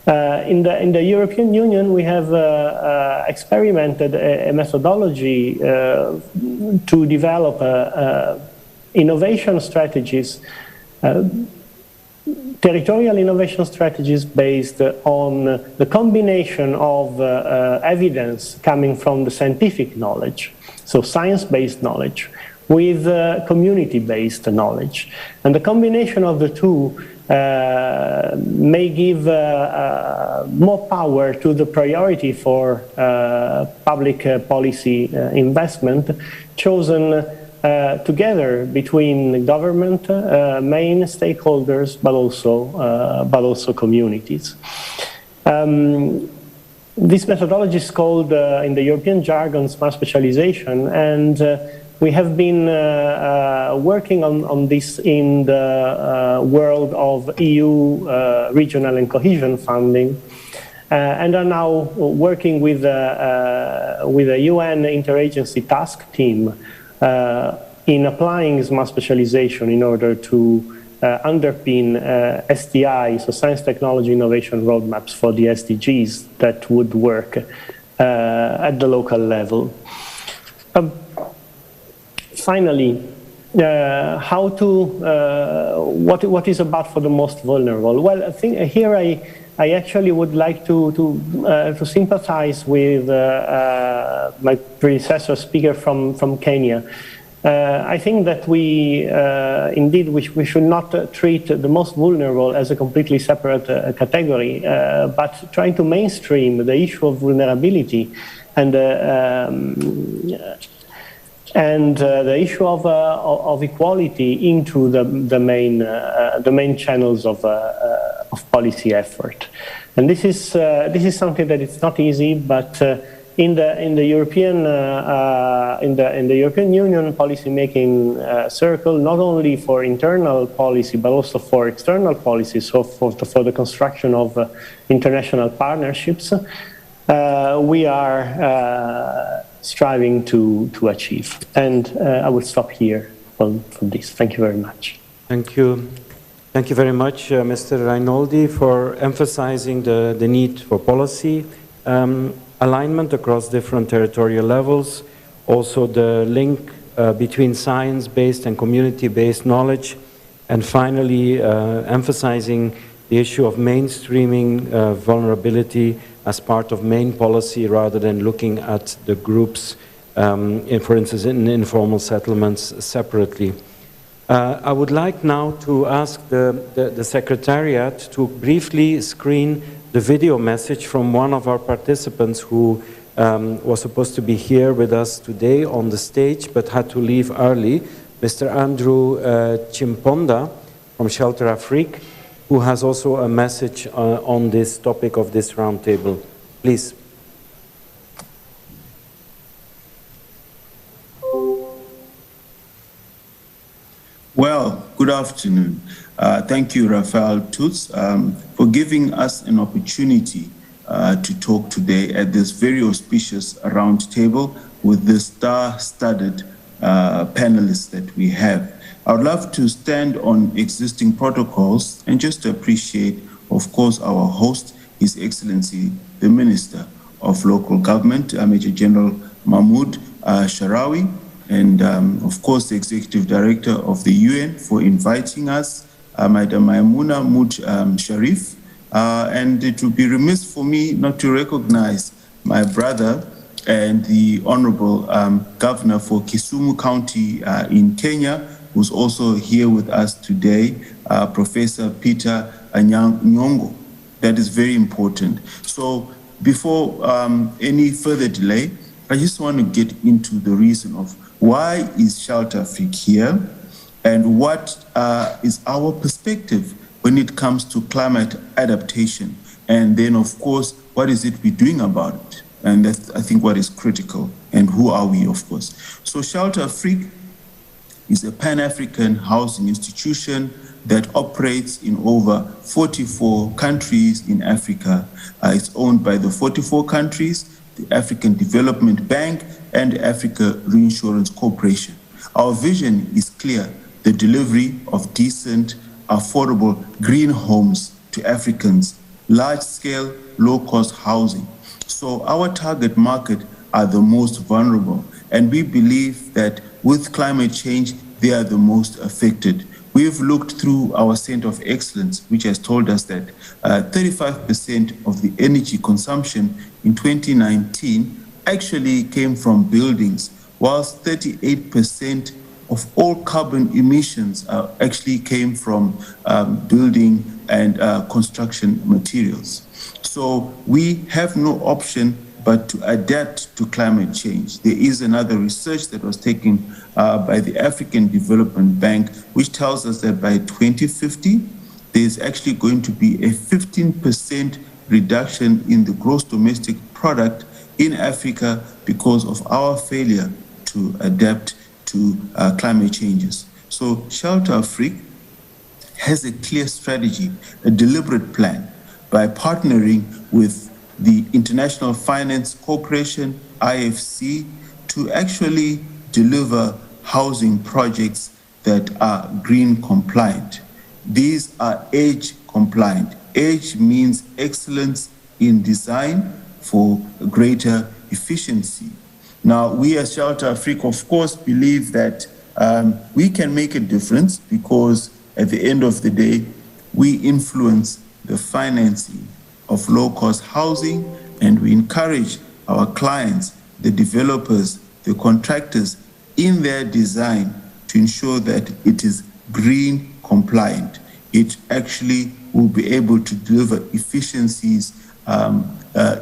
In the European Union, we have experimented a methodology to develop innovation strategies, territorial innovation strategies based on the combination of evidence coming from the scientific knowledge, so science-based knowledge, with community-based knowledge. And the combination of the two may give more power to the priority for public policy investment chosen together between government, main stakeholders, but also communities. This methodology is called, in the European jargon, smart specialization, and we have been working on this in the world of EU regional and cohesion funding, and are now working with a UN interagency task team in applying smart specialization in order to underpin STI, so science, technology, innovation roadmaps for the SDGs that would work at the local level. Finally, what is about for the most vulnerable? Well, I think here I actually would like to sympathize with my predecessor speaker from Kenya. I think that we should not treat the most vulnerable as a completely separate category, but trying to mainstream the issue of vulnerability and the issue of equality into the main channels of policy effort. And this is something that it's not easy, but in the European Union policy making circle, not only for internal policy but also for external policy, so for the construction of international partnerships, we are striving to achieve. And I will stop here on this. Thank you very much. Thank you. Thank you very much, Mr. Reinoldi, for emphasizing the need for policy alignment across different territorial levels, also the link between science-based and community-based knowledge, and finally emphasizing the issue of mainstreaming vulnerability as part of main policy rather than looking at the groups, for instance, in informal settlements separately. I would like now to ask the Secretariat to briefly screen the video message from one of our participants who was supposed to be here with us today on the stage but had to leave early, Mr. Andrew Chimponda from Shelter Afrique, who has also a message on this topic of this roundtable. Please. Well, good afternoon. Thank you, Rafael Toots, for giving us an opportunity to talk today at this very auspicious roundtable with the star-studded panelists that we have. I would love to stand on existing protocols and just to appreciate, of course, our host, His Excellency, the Minister of Local Government, Major General Mahmoud Sharawi, and of course, the Executive Director of the UN for inviting us, Madam Maimouna Mood Sharif. And it would be remiss for me not to recognize my brother and the Honorable Governor for Kisumu County in Kenya, who's also here with us today, Professor Peter Nyongo. That is very important. So before any further delay, I just want to get into the reason of why is Shelter Afrique here and what is our perspective when it comes to climate adaptation. And then, of course, what is it we're doing about it? And that's, I think, what is critical. And who are we, of course? So Shelter Afrique is a Pan-African housing institution that operates in over 44 countries in Africa. It's owned by the 44 countries, the African Development Bank, and the Africa Reinsurance Corporation. Our vision is clear: the delivery of decent, affordable green homes to Africans, large-scale, low-cost housing. So our target market are the most vulnerable, and we believe that with climate change, they are the most affected. We've looked through our Center of Excellence, which has told us that 35% of the energy consumption in 2019 actually came from buildings, whilst 38% of all carbon emissions actually came from building and construction materials. So we have no option but to adapt to climate change. There is another research that was taken by the African Development Bank, which tells us that by 2050, there's actually going to be a 15% reduction in the gross domestic product in Africa because of our failure to adapt to climate changes. So Shelter Afrique has a clear strategy, a deliberate plan, by partnering with the International Finance Corporation, IFC, to actually deliver housing projects that are green compliant. These are EDGE compliant. EDGE means excellence in design for greater efficiency. Now, we as Shelter Afrique, of course, believe that we can make a difference because at the end of the day, we influence the financing of low-cost housing, and we encourage our clients, the developers, the contractors in their design to ensure that it is green compliant. It actually will be able to deliver efficiencies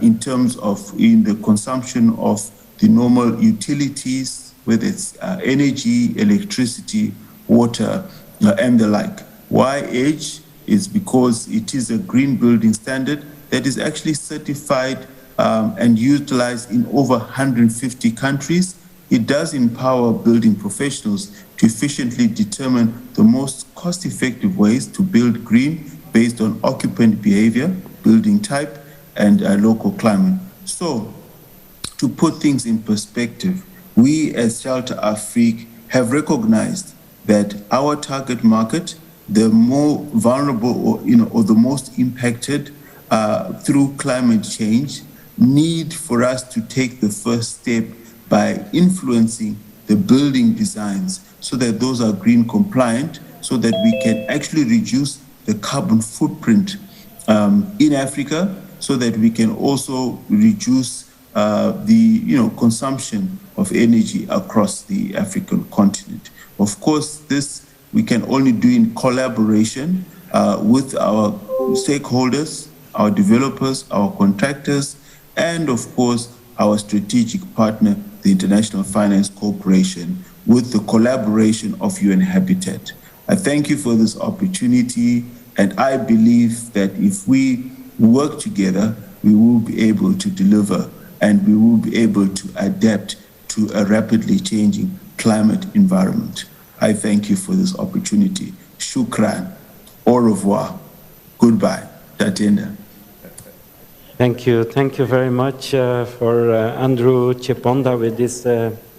in terms of in the consumption of the normal utilities, whether it's energy, electricity, water, and the like. Why EDGE? Is because it is a green building standard that is actually certified and utilized in over 150 countries. It does empower building professionals to efficiently determine the most cost-effective ways to build green based on occupant behavior, building type, and local climate. So, to put things in perspective, we as Shelter Afrique have recognized that our target market, the more vulnerable or the most impacted through climate change, need for us to take the first step by influencing the building designs so that those are green compliant, so that we can actually reduce the carbon footprint in Africa, so that we can also reduce the consumption of energy across the African continent. Of course, this we can only do in collaboration with our stakeholders, our developers, our contractors, and of course, our strategic partner, the International Finance Corporation, with the collaboration of UN Habitat. I thank you for this opportunity, and I believe that if we work together, we will be able to deliver and we will be able to adapt to a rapidly changing climate environment. I thank you for this opportunity. Shukran. Au revoir. Goodbye. Tatenda. Thank you. Thank you very much for Andrew Chiponda with this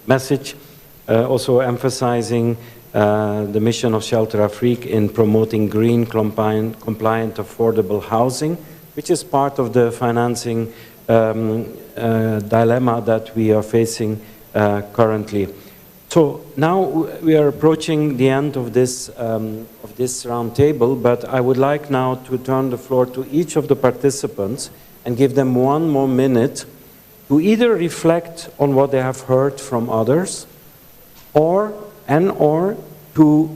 message, also emphasizing the mission of Shelter Afrique in promoting green, compliant, affordable housing, which is part of the financing dilemma that we are facing currently. So now we are approaching the end of this roundtable, but I would like now to turn the floor to each of the participants and give them 1 more minute to either reflect on what they have heard from others or to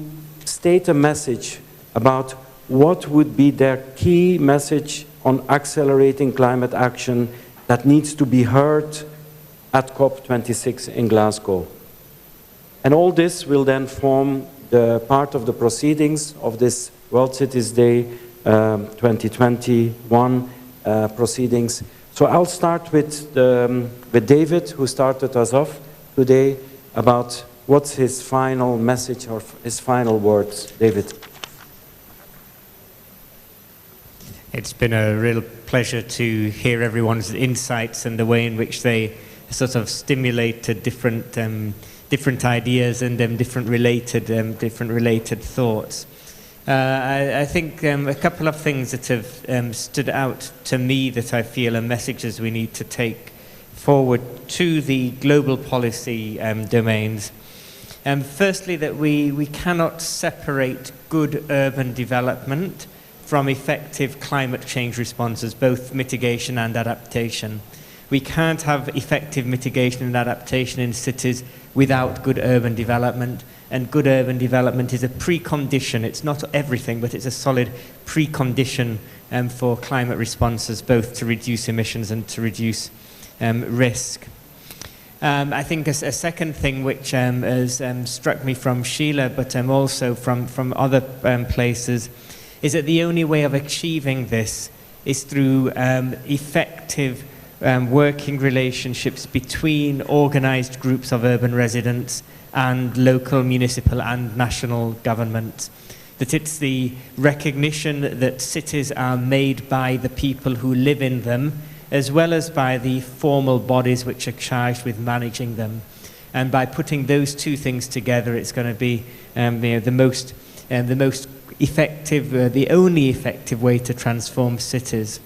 state a message about what would be their key message on accelerating climate action that needs to be heard at COP26 in Glasgow. And all this will then form the part of the proceedings of this World Cities Day 2021 proceedings. So I'll start with David, who started us off today, about what's his final message or his final words. David. It's been a real pleasure to hear everyone's insights and the way in which they sort of stimulated different ideas and different related thoughts. I think a couple of things that have stood out to me that I feel are messages we need to take forward to the global policy domains. Firstly, that we cannot separate good urban development from effective climate change responses, both mitigation and adaptation. We can't have effective mitigation and adaptation in cities without good urban development, and good urban development is a precondition. It's not everything, but it's a solid precondition for climate responses, both to reduce emissions and to reduce risk. I think a second thing which has struck me from Sheila, but also from other places, is that the only way of achieving this is through effective working relationships between organized groups of urban residents and local, municipal and national government. That it's the recognition that cities are made by the people who live in them, as well as by the formal bodies which are charged with managing them. And by putting those two things together, it's going to be the most effective, the only effective way to transform cities.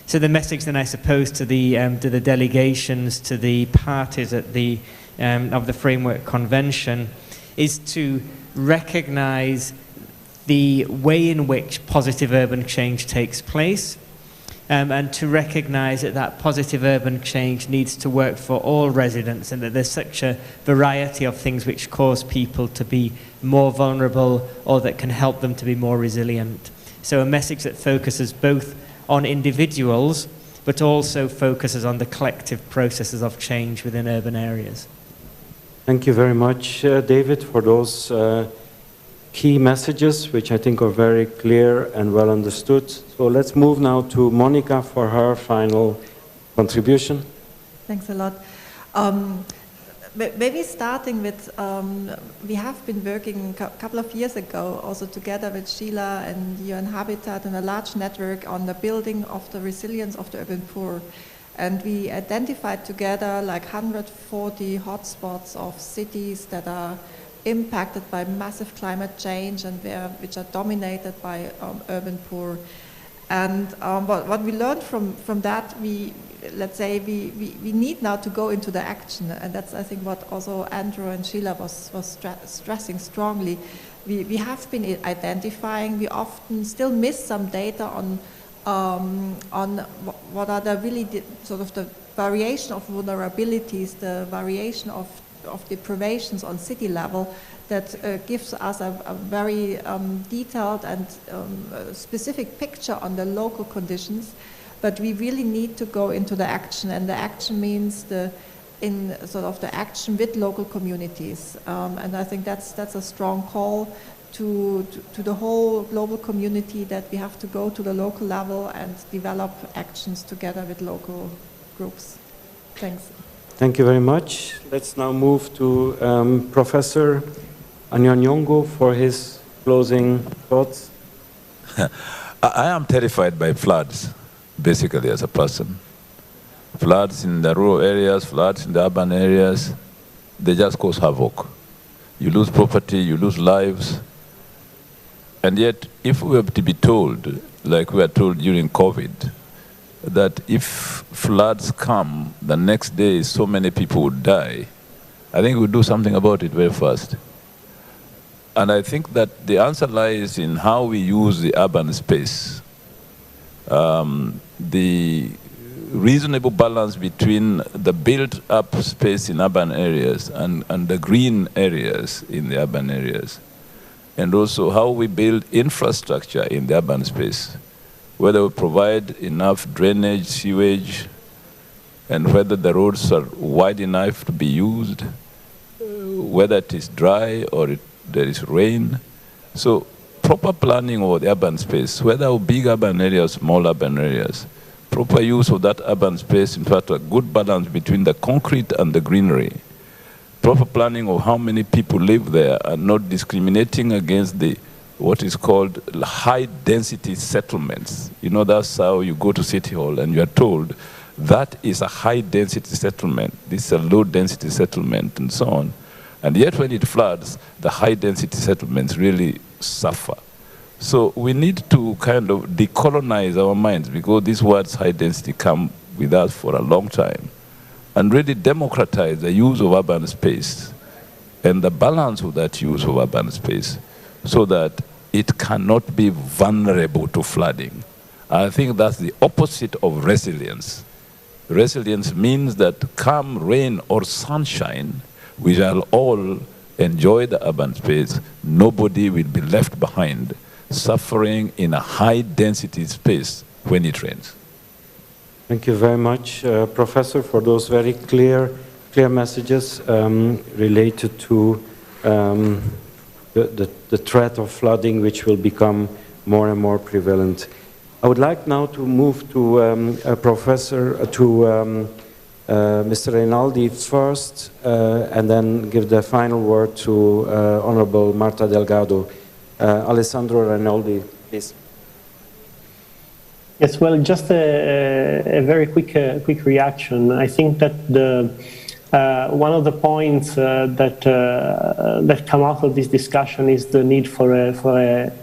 So the message then, I suppose, to the delegations, to the parties at the of the Framework Convention, is to recognize the way in which positive urban change takes place, and to recognize that positive urban change needs to work for all residents, and that there's such a variety of things which cause people to be more vulnerable or that can help them to be more resilient. So a message that focuses both on individuals, but also focuses on the collective processes of change within urban areas. Thank you very much, David, for those key messages, which I think are very clear and well understood. So let's move now to Monica for her final contribution. Thanks a lot. Maybe starting with, we have been working a couple of years ago also together with Sheila and UN Habitat and a large network on the building of the resilience of the urban poor. And we identified together like 140 hotspots of cities that are impacted by massive climate change and which are dominated by urban poor. And what we learned from that, let's say we need now to go into the action, and that's I think what also Andrew and Sheila was stressing strongly. We have been identifying. We often still miss some data on what are the really sort of the variation of vulnerabilities, the variation of deprivations on city level that gives us a very detailed and specific picture on the local conditions. But we really need to go into the action, and the action means the action with local communities. And I think that's a strong call to the whole global community, that we have to go to the local level and develop actions together with local groups. Thanks. Thank you very much. Let's now move to Professor Anyonyongo for his closing thoughts. I am terrified by floods, basically, as a person. Floods in the rural areas, floods in the urban areas, they just cause havoc. You lose property, you lose lives. And yet, if we were to be told, like we were told during COVID, that if floods come, the next day so many people would die, I think we'll do something about it very fast. And I think that the answer lies in how we use the urban space. The reasonable balance between the built-up space in urban areas and the green areas in the urban areas, and also how we build infrastructure in the urban space, whether we provide enough drainage, sewage, and whether the roads are wide enough to be used, whether it is dry or there is rain. So proper planning of the urban space, whether big urban areas, small urban areas, proper use of that urban space, in fact, a good balance between the concrete and the greenery, proper planning of how many people live there and not discriminating against the what is called high-density settlements. You know, that's how you go to City Hall and you are told that is a high-density settlement, this is a low-density settlement, and so on. And yet when it floods, the high-density settlements really suffer. So we need to kind of decolonize our minds, because these words high-density come with us for a long time, and really democratize the use of urban space and the balance of that use of urban space, so that it cannot be vulnerable to flooding. I think that's the opposite of resilience. Resilience means that come rain or sunshine, we shall all enjoy the urban space. Nobody will be left behind, suffering in a high-density space when it rains. Thank you very much, Professor, for those very clear messages related to the threat of flooding, which will become more and more prevalent. I would like now to move to Mr. Rinaldi first, and then give the final word to Honorable Marta Delgado. Alessandro Rinaldi, please. Yes, well, just a very quick reaction. I think that one of the points that come out of this discussion is the need for a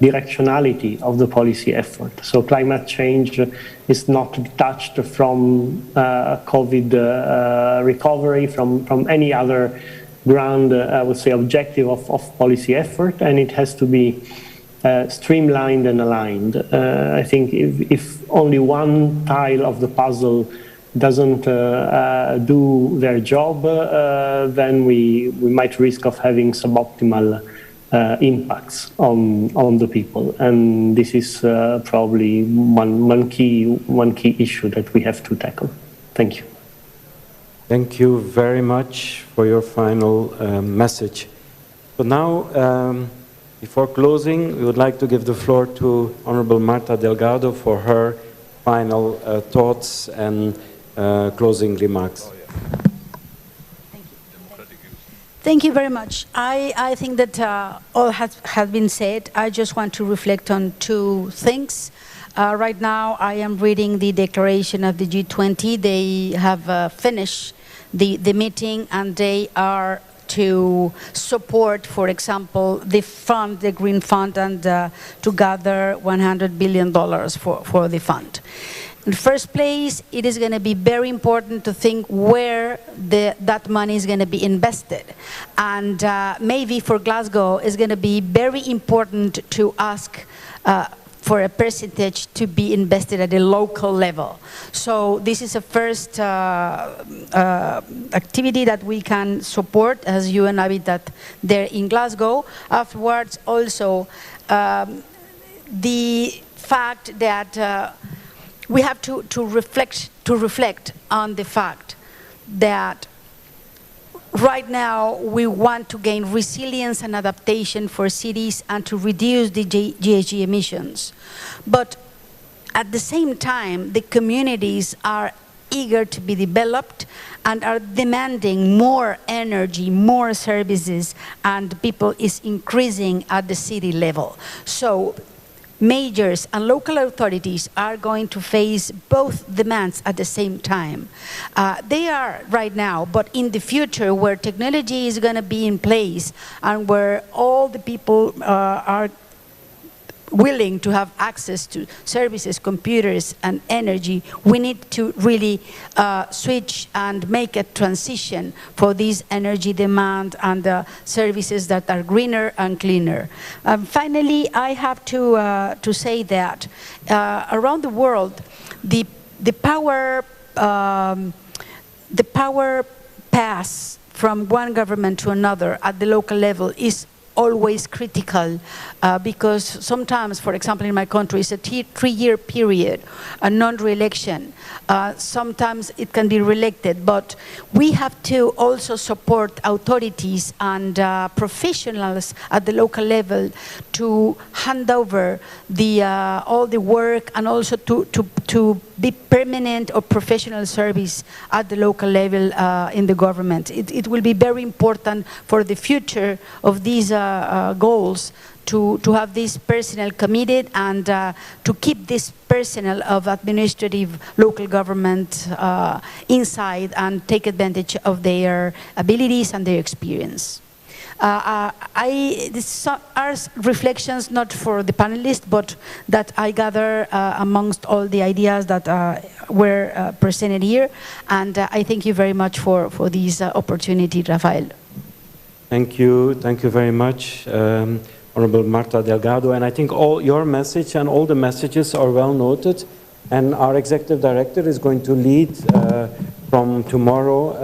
directionality of the policy effort. So climate change is not detached from COVID recovery, from any other grand, I would say, objective of policy effort, and it has to be streamlined and aligned. I think if only one tile of the puzzle doesn't do their job, then we might risk of having suboptimal impacts on the people. And this is probably one key issue that we have to tackle. Thank you. Thank you very much for your final message. So now, before closing, we would like to give the floor to Honorable Marta Delgado for her final thoughts and closing remarks. Thank you very much. I think that all has been said. I just want to reflect on two things. Right now, I am reading the declaration of the G20. They have finished the meeting, and they are to support, for example, the fund, the Green Fund, and to gather $100 billion for the fund. In the first place, it is going to be very important to think where that money is going to be invested. And maybe for Glasgow, it's going to be very important to ask for a percentage to be invested at a local level. So this is a first activity that we can support as UN Habitat there in Glasgow. Afterwards, also, the fact that we have to reflect on the fact that right now we want to gain resilience and adaptation for cities and to reduce the GHG emissions. But at the same time, the communities are eager to be developed and are demanding more energy, more services, and people is increasing at the city level. So majors and local authorities are going to face both demands at the same time. They are right now, but in the future where technology is going to be in place and where all the people are willing to have access to services, computers, and energy, we need to really switch and make a transition for this energy demand and services that are greener and cleaner. Finally, I have to say that around the world, the power pass from one government to another at the local level is always critical because sometimes, for example, in my country, it's a 3-year period, a non-re-election. Sometimes it can be re-elected, but we have to also support authorities and professionals at the local level to hand over all the work and also to be permanent or professional service at the local level in the government. It will be very important for the future of these goals to have this personnel committed and to keep this personnel of administrative local government inside and take advantage of their abilities and their experience. These are reflections not for the panelists, but that I gather amongst all the ideas that were presented here. And I thank you very much for this opportunity, Rafael. Thank you very much, Honorable Marta Delgado. And I think all your message and all the messages are well noted. And our Executive Director is going to lead from tomorrow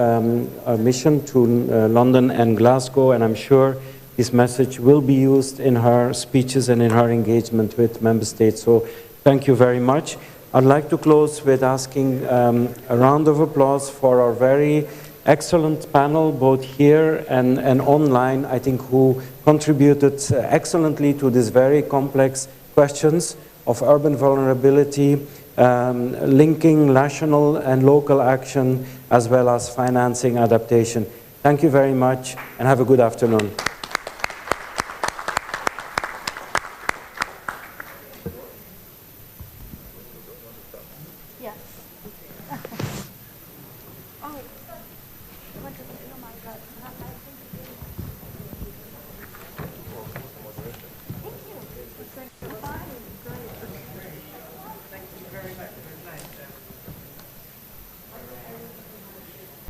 a mission to London and Glasgow, and I'm sure this message will be used in her speeches and in her engagement with Member States. So thank you very much. I'd like to close with asking a round of applause for our very excellent panel, both here and online, I think, who contributed excellently to these very complex questions of urban vulnerability, linking national and local action, as well as financing adaptation. Thank you very much, and have a good afternoon.